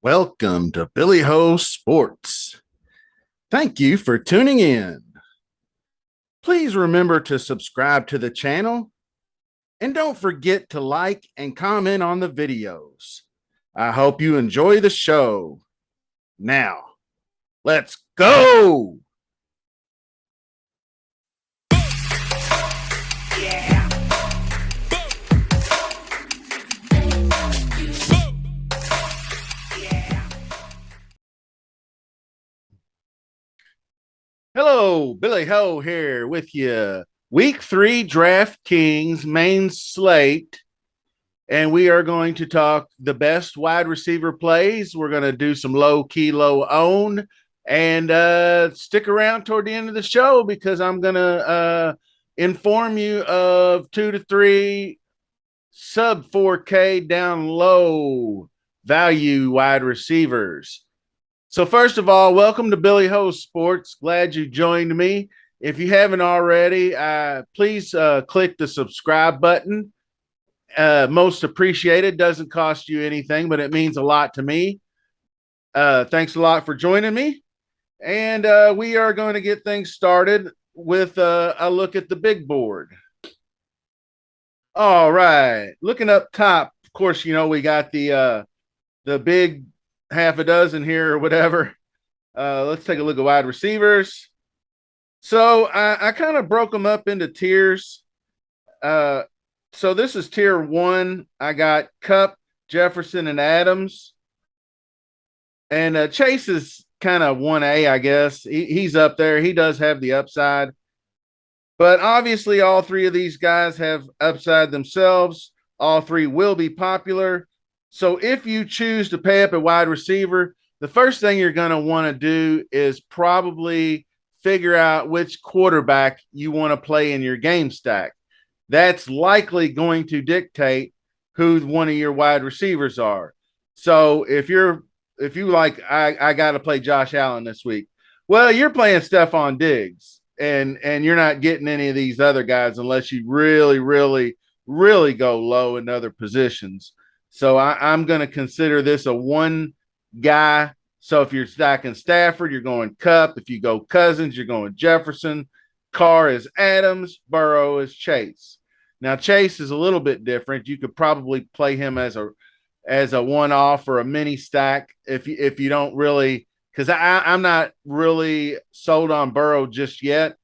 Welcome to Billy Ho Sports. Thank you for tuning in. Please remember to subscribe to the channel and don't forget to like and comment on the videos. I hope you enjoy the show. Now, let's go. Hello, Billy Ho here with you. Week 3 DraftKings Main Slate, and we are going to talk the best wide receiver plays. We're going to do some low key, low own, and stick around toward the end of the show because I'm going to inform you of 2 to 3 sub 4K down low value wide receivers. So first of all, welcome to Billy Ho Sports. Glad you joined me. If you haven't already, please click the subscribe button. Most appreciated. Doesn't cost you anything, but it means a lot to me. Thanks a lot for joining me. And we are going to get things started with a look at the big board. All right. Looking up top, of course, you know, we got the big half a dozen here or whatever. Let's take a look at wide receivers. So I kind of broke them up into tiers. So this is tier 1. I got Kupp, Jefferson, and Adams. And Chase is kind of 1A, I guess. He's up there. He does have the upside. But obviously, all three of these guys have upside themselves. All three will be popular. So if you choose to pay up a wide receiver, the first thing you're going to want to do is probably figure out which quarterback you want to play in your game stack. That's likely going to dictate who one of your wide receivers are. So if you like, I got to play Josh Allen this week. Well, you're playing Stephon Diggs, and you're not getting any of these other guys unless you really, really, really go low in other positions. So I'm going to consider this a one guy. So if you're stacking Stafford, you're going Kupp. If you go Cousins, you're going Jefferson. Carr is Adams. Burrow is Chase. Now Chase is a little bit different. You could probably play him as a one-off or a mini stack if you don't really, because I'm not really sold on Burrow just yet.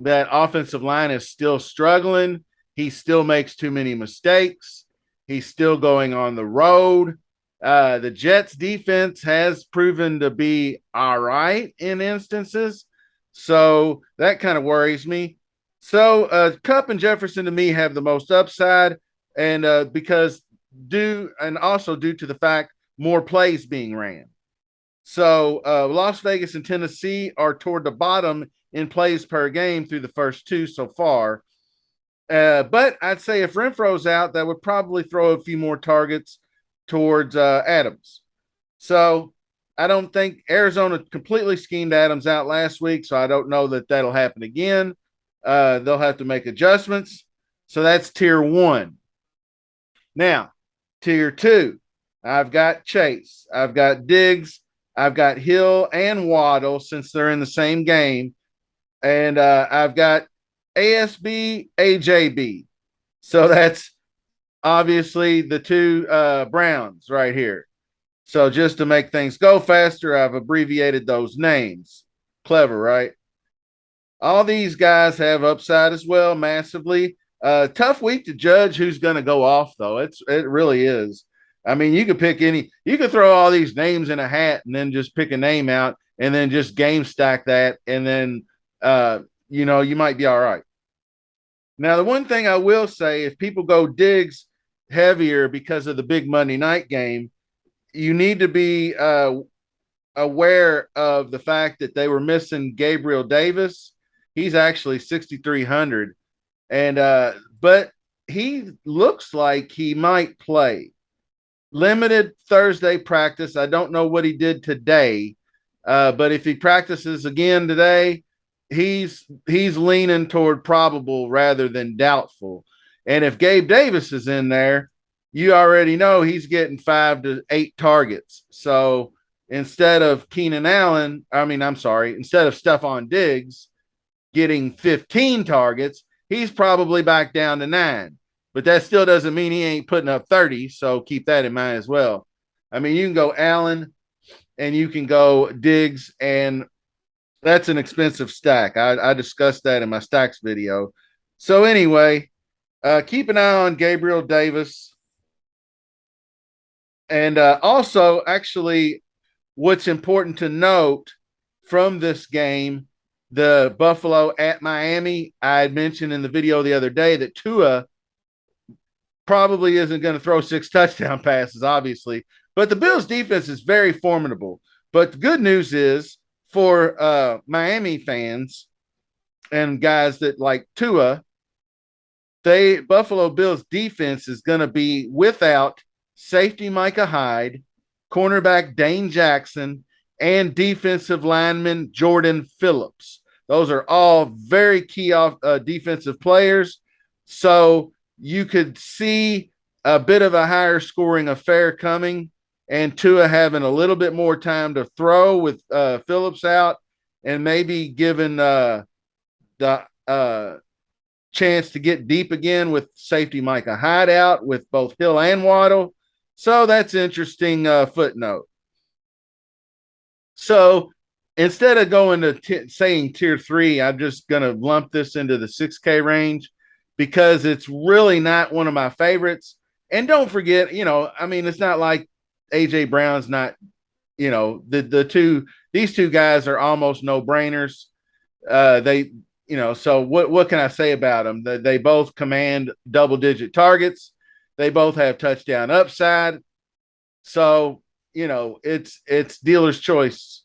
That offensive line is still struggling. He still makes too many mistakes. He's still going on the road. The Jets defense has proven to be all right in instances. So that kind of worries me. So Kupp and Jefferson to me have the most upside. And also due to the fact more plays being ran. So Las Vegas and Tennessee are toward the bottom in plays per game through the first two so far. But I'd say if Renfro's out, that would probably throw a few more targets towards Adams. So I don't think Arizona completely schemed Adams out last week, so I don't know that that'll happen again. They'll have to make adjustments. So that's tier 1. Now, tier 2, I've got Chase. I've got Diggs. I've got Hill and Waddle since they're in the same game. And I've got ASB, AJB. So that's obviously the two Browns right here. So just to make things go faster, I've abbreviated those names. Clever, right? All these guys have upside as well, massively. Tough week to judge who's going to go off, though. It really is. I mean, you could pick you could throw all these names in a hat and then just pick a name out and then just game stack that. And then, you might be all right. Now, the one thing I will say, if people go Diggs heavier because of the big Monday night game, you need to be aware of the fact that they were missing Gabriel Davis. He's actually 6,300, but he looks like he might play. Limited Thursday practice. I don't know what he did today, but if he practices again today, he's leaning toward probable rather than doubtful. And if Gabe Davis is in there, you already know he's getting 5 to 8 targets. So instead of Keenan Allen, instead of Stephon Diggs getting 15 targets, he's probably back down to 9. But that still doesn't mean he ain't putting up 30. So keep that in mind as well. I mean, you can go Allen and you can go Diggs, and that's an expensive stack. I discussed that in my stacks video. So anyway, keep an eye on Gabriel Davis. And also, actually, what's important to note from this game, the Buffalo at Miami, I had mentioned in the video the other day that Tua probably isn't going to throw 6 touchdown passes, obviously, but the Bills defense is very formidable. But the good news is for Miami fans and guys that like Tua, Buffalo Bills defense is going to be without safety Micah Hyde, cornerback Dane Jackson, and defensive lineman Jordan Phillips. Those are all very key defensive players. So you could see a bit of a higher scoring affair coming, and Tua having a little bit more time to throw with Phillips out, and maybe given the chance to get deep again with safety Micah Hyde out with both Hill and Waddle. So that's interesting footnote. So instead of going to saying tier 3, I'm just going to lump this into the 6K range because it's really not one of my favorites. And don't forget, it's not like AJ Brown's not, these two guys are almost no brainers. So what can I say about them? They both command double-digit targets. They both have touchdown upside. So, it's dealer's choice.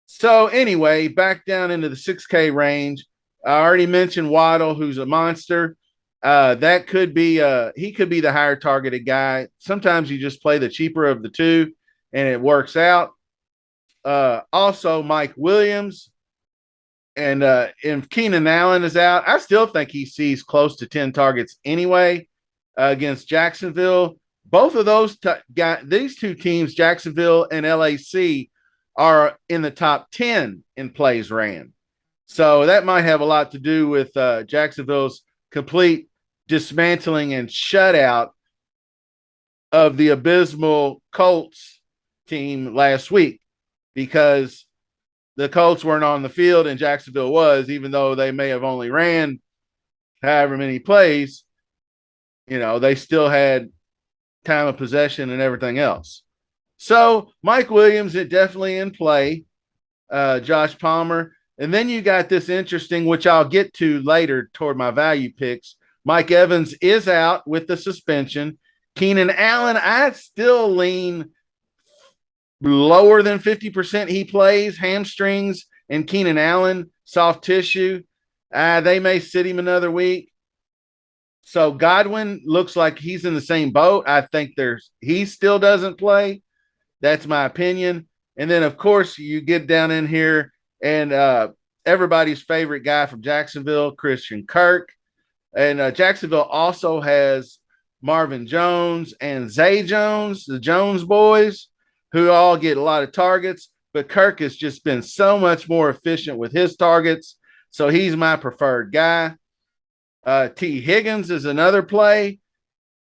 So anyway, back down into the 6K range. I already mentioned Waddle, who's a monster. That could be he could be the higher targeted guy. Sometimes you just play the cheaper of the two and it works out. Also Mike Williams, and if Keenan Allen is out, I still think he sees close to 10 targets anyway against Jacksonville. Both of those these two teams, Jacksonville and LAC, are in the top 10 in plays ran. So that might have a lot to do with Jacksonville's complete dismantling and shutout of the abysmal Colts team last week, because the Colts weren't on the field and Jacksonville was, even though they may have only ran however many plays, they still had time of possession and everything else. So Mike Williams is definitely in play, Josh Palmer. And then you got this interesting, which I'll get to later toward my value picks. Mike Evans is out with the suspension. Keenan Allen, I still lean lower than 50% he plays, hamstrings, and Keenan Allen, soft tissue. They may sit him another week. So Godwin looks like he's in the same boat. I think he still doesn't play. That's my opinion. And then, of course, you get down in here and everybody's favorite guy from Jacksonville, Christian Kirk. And Jacksonville also has Marvin Jones and Zay Jones, the Jones boys, who all get a lot of targets. But Kirk has just been so much more efficient with his targets. So he's my preferred guy. T. Higgins is another play.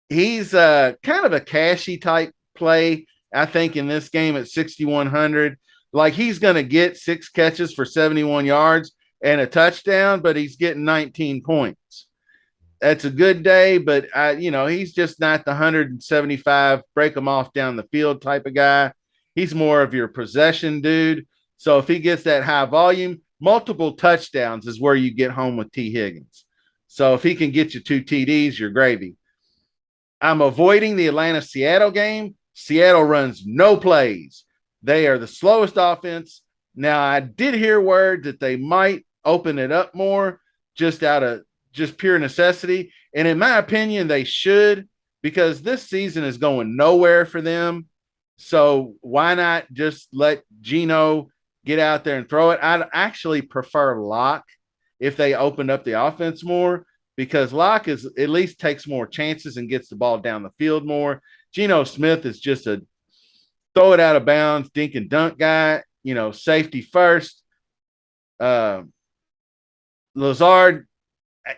He's kind of a cashy type play, I think, in this game at 6,100. Like, he's going to get 6 catches for 71 yards and a touchdown, but he's getting 19 points. That's a good day, but he's just not the 175 break them off down the field type of guy. He's more of your possession dude. So if he gets that high volume, multiple touchdowns is where you get home with T. Higgins. So if he can get you 2 TDs, you're gravy. I'm avoiding the Atlanta-Seattle game. Seattle runs no plays. They are the slowest offense. Now, I did hear word that they might open it up more just out of just pure necessity. And in my opinion, they should, because this season is going nowhere for them. So why not just let Geno get out there and throw it? I'd actually prefer Locke if they opened up the offense more, because Locke is at least takes more chances and gets the ball down the field more. Geno Smith is just a throw it out of bounds, dink and dunk guy, safety first. Lazard,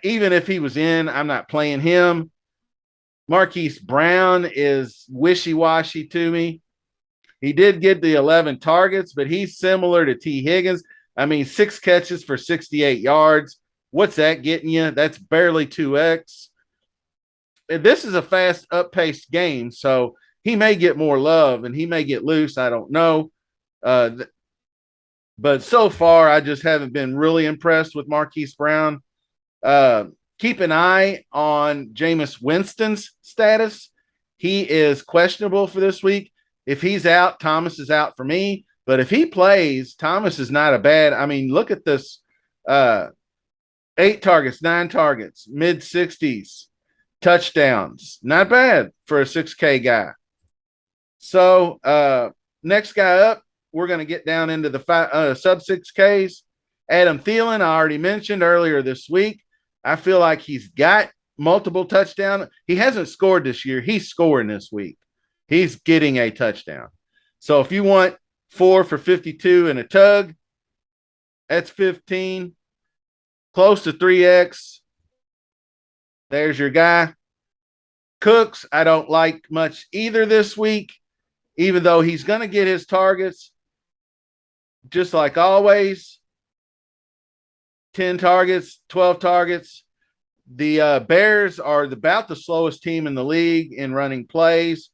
even if he was in, I'm not playing him. Marquise Brown is wishy-washy to me. He did get the 11 targets, but he's similar to T. Higgins. I mean, 6 catches for 68 yards. What's that getting you? That's barely 2x. This is a fast, up-paced game, so he may get more love and he may get loose. I don't know. But so far, I just haven't been really impressed with Marquise Brown. Keep an eye on Jameis Winston's status. He is questionable for this week. If he's out, Thomas is out for me. But if he plays, Thomas is not a bad. I mean, look at this: 8 targets, 9 targets, mid 60s, touchdowns. Not bad for a 6K guy. So next guy up, we're going to get down into the sub 6Ks. Adam Thielen, I already mentioned earlier this week. I feel like he's got multiple touchdowns. He hasn't scored this year. He's scoring this week. He's getting a touchdown. So if you want 4 for 52 and a tug, that's 15. Close to 3x. There's your guy. Cooks, I don't like much either this week, even though he's going to get his targets. Just like always, 10 targets, 12 targets. The Bears are about the slowest team in the league in running plays.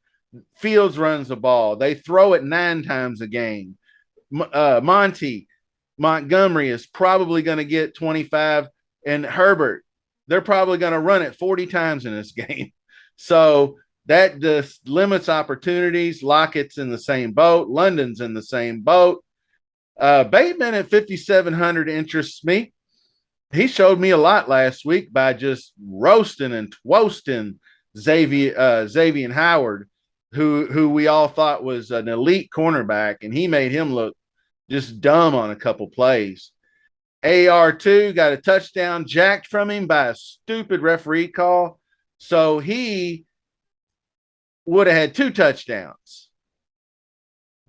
Fields runs the ball. They throw it 9 times a game. Montgomery is probably going to get 25, and Herbert, they're probably going to run it 40 times in this game. So that just limits opportunities. Lockett's in the same boat. London's in the same boat. Bateman at 5,700 interests me. He showed me a lot last week by just roasting and toasting Xavier Howard, who we all thought was an elite cornerback, and he made him look just dumb on a couple plays. AR2 got a touchdown jacked from him by a stupid referee call. So he would have had 2 touchdowns.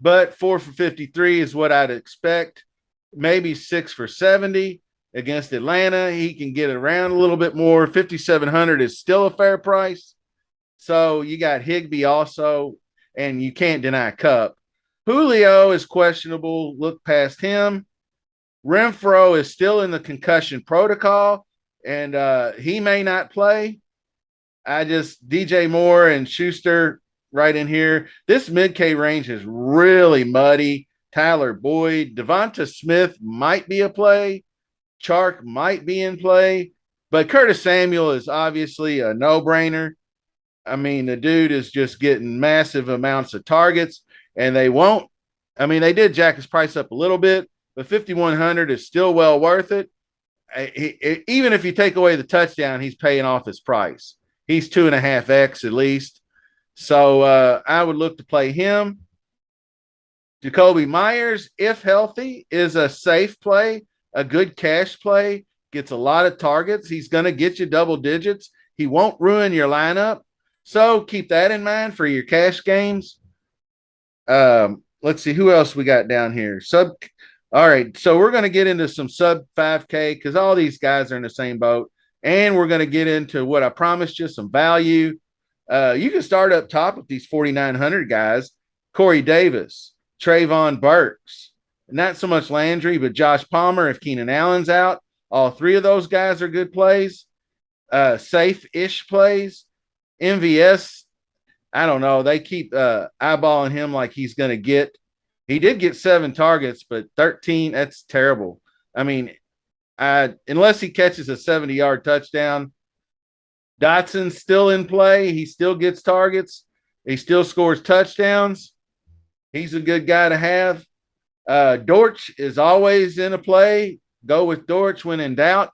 But 4 for 53 is what I'd expect. Maybe 6 for 70 against Atlanta. He can get around a little bit more. 5,700 is still a fair price. So you got Higbee also, and you can't deny Kupp. Julio is questionable. Look past him. Renfro is still in the concussion protocol, and he may not play. DJ Moore and Schuster right in here. This mid-K range is really muddy. Tyler Boyd, Devonta Smith might be a play. Chark might be in play, but Curtis Samuel is obviously a no-brainer. I mean, the dude is just getting massive amounts of targets, and they did jack his price up a little bit, but 5,100 is still well worth it. Even if you take away the touchdown, he's paying off his price. He's 2.5x at least. So I would look to play him. Jacoby Myers, if healthy, is a safe play, a good cash play, gets a lot of targets. He's going to get you double digits. He won't ruin your lineup. So keep that in mind for your cash games. Let's see who else we got down here. All right, so we're going to get into some sub 5K because all these guys are in the same boat. And we're going to get into what I promised you, some value. You can start up top with these 4,900 guys. Corey Davis, Trayvon Burks, not so much Landry, but Josh Palmer if Keenan Allen's out. All 3 of those guys are good plays, safe-ish plays. MVS, I don't know. They keep eyeballing him like he's going to get. He did get 7 targets, but 13, that's terrible. I mean, unless he catches a 70-yard touchdown. Dotson's still in play. He still gets targets. He still scores touchdowns. He's a good guy to have. Dortch is always in a play. Go with Dortch when in doubt.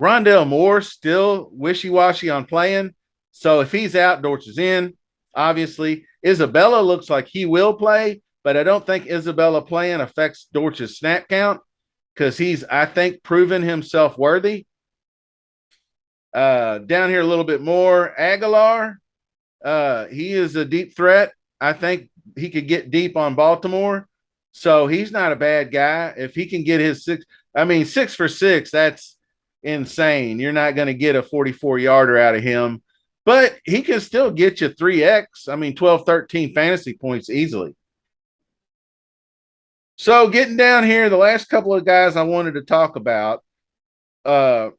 Rondell Moore still wishy-washy on playing. So if he's out, Dortch is in. Obviously, Isabella looks like he will play, but I don't think Isabella playing affects Dortch's snap count because he's, I think, proven himself worthy. Down here a little bit more, Aguilar. He is a deep threat. I think he could get deep on Baltimore. So he's not a bad guy. If he can get his six, I mean, 6 for 6, that's insane. You're not going to get a 44 yarder out of him, but he can still get you 3X. I mean, 12, 13 fantasy points easily. So getting down here, the last couple of guys I wanted to talk about uh,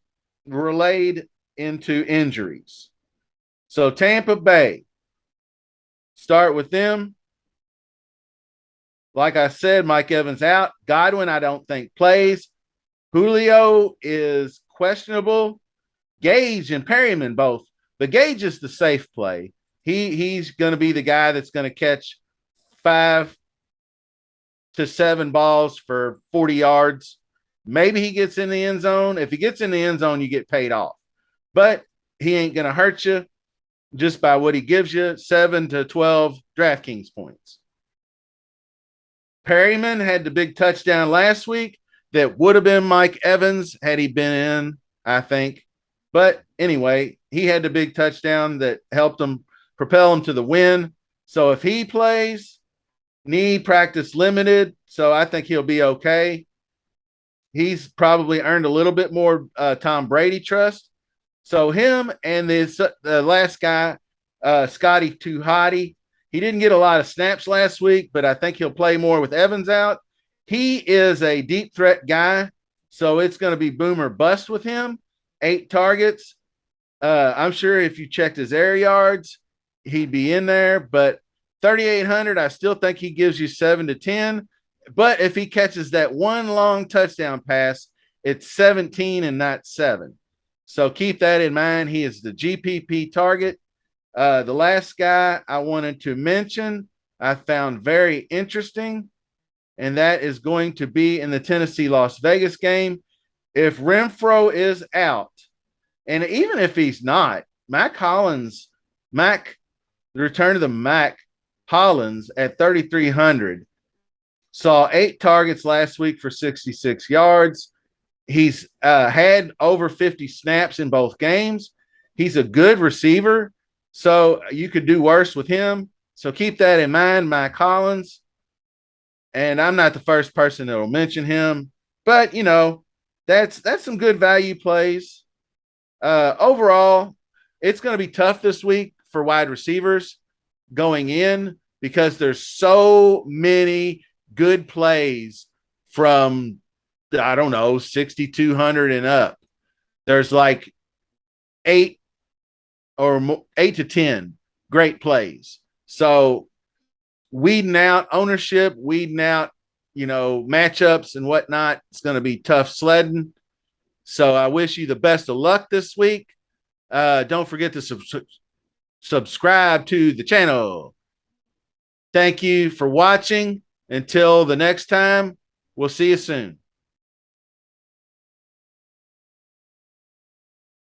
relayed into injuries. So Tampa Bay, start with them. Like I said, Mike Evans out. Godwin, I don't think plays. Julio is questionable. Gage and Perryman both. But Gage is the safe play. He's going to be the guy that's going to catch 5 to 7 balls for 40 yards. Maybe he gets in the end zone. If he gets in the end zone, you get paid off. But he ain't going to hurt you just by what he gives you, 7 to 12 DraftKings points. Perryman had the big touchdown last week that would have been Mike Evans had he been in, I think. But anyway, he had the big touchdown that helped him propel him to the win. So if he plays, knee practice limited, so I think he'll be okay. He's probably earned a little bit more Tom Brady trust. So him and the last guy, Scotty Tuhati, he didn't get a lot of snaps last week, but I think he'll play more with Evans out. He is a deep threat guy, so it's going to be boom or bust with him. 8 targets. I'm sure if you checked his air yards, he'd be in there, but 3,800, I still think he gives you 7 to 10. But if he catches that one long touchdown pass, it's 17 and not 7. So keep that in mind. He is the GPP target. The last guy I wanted to mention, I found very interesting, and that is going to be in the Tennessee-Las Vegas game. If Renfro is out, and even if he's not, the return of the Mac Hollins at 3,300, saw 8 targets last week for 66 yards. He's had over 50 snaps in both games. He's a good receiver, so you could do worse with him. So keep that in mind, Mike Collins. And I'm not the first person that will mention him, but that's some good value plays. Overall, it's going to be tough this week for wide receivers going in because there's so many good plays from, I don't know, 6,200 and up. There's like 8 to 10 great plays. So weeding out ownership, weeding out, matchups and whatnot, it's going to be tough sledding. So I wish you the best of luck this week. Don't forget to subscribe to the channel. Thank you for watching. Until the next time, we'll see you soon.